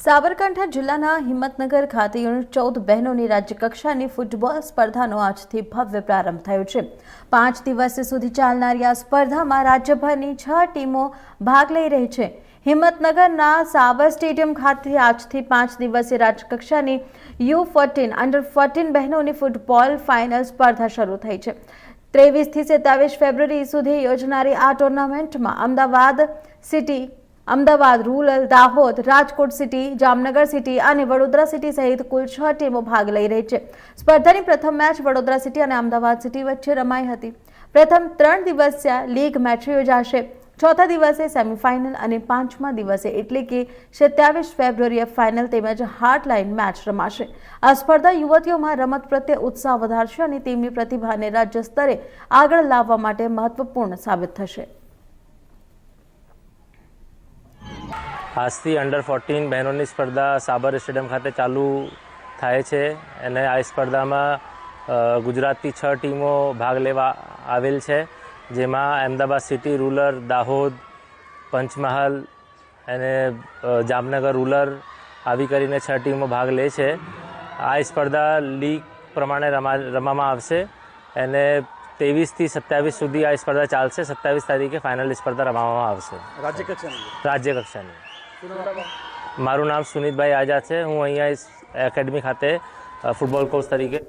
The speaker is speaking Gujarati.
સાબરકાંઠા જિલ્લાના હિંમતનગર ખાતે યુનિટ 14 બહેનોની રાજ્યકક્ષાની ફૂટબોલ સ્પર્ધાનો આજથી ભવ્ય પ્રારંભ થયો છે। 5 દિવસ સુધી ચાલનારી આ સ્પર્ધામાં રાજ્યભરની 6 ટીમો ભાગ લઈ રહી છે। હિંમતનગરના સાબર સ્ટેડિયમ ખાતે આજથી 5 દિવસીય રાજ્યકક્ષાની U14 અંડર 14 બહેનોની ફૂટબોલ ફાઇનલ સ્પર્ધા શરૂ થઈ છે। 23 થી 27 ફેબ્રુઆરી સુધી યોજાનારી આ ટુર્નામેન્ટમાં Ahmedabad city, Ahmedabad rural, Dahod, Rajkot city, Jamnagar city અને વડોદરા સિટી સહિત કુલ 6 ટીમો ભાગ લઈ રહી છે। સ્પર્ધાની પ્રથમ મેચ વડોદરા સિટી અને અમદાવાદ સિટી વચ્ચે રમાઈ હતી। પ્રથમ 3 દિવસીય લીગ મેચ યોજાશે। ચોથા દિવસે સેમીફાઇનલ અને પાંચમા દિવસે એટલે કે 27 ફેબ્રુઆરીએ ફાઇનલ તેમજ હાર્ટલાઇન મેચ રમાશે। આ સ્પર્ધા યુવતીઓમાં રમત પ્રત્યે ઉત્સાહ વધારશે અને તેમની પ્રતિભાને રાજ્ય સ્તરે આગળ લાવવા માટે મહત્વપૂર્ણ સાબિત થશે। આજથી અંડર 14 બહેનોની સ્પર્ધા સાબર સ્ટેડિયમ ખાતે ચાલુ થાય છે અને આ સ્પર્ધામાં ગુજરાતથી 6 ટીમો ભાગ લેવા આવેલ છે, જેમાં અમદાવાદ સિટી, રૂરલ, દાહોદ, પંચમહાલ અને જામનગર રૂરલ આવી કરીને 6 ટીમો ભાગ લે છે। આ સ્પર્ધા લીગ પ્રમાણે રમવામાં આવશે અને 23 થી 27 સુધી આ સ્પર્ધા ચાલશે। 27 તારીખે ફાઇનલ સ્પર્ધા રમવામાં આવશે। રાજ્ય કક્ષાની મારું નામ સુનિતભાઈ આઝાદ છે। હું અહીંયા એકેડમી ખાતે ફૂટબોલ કોચ તરીકે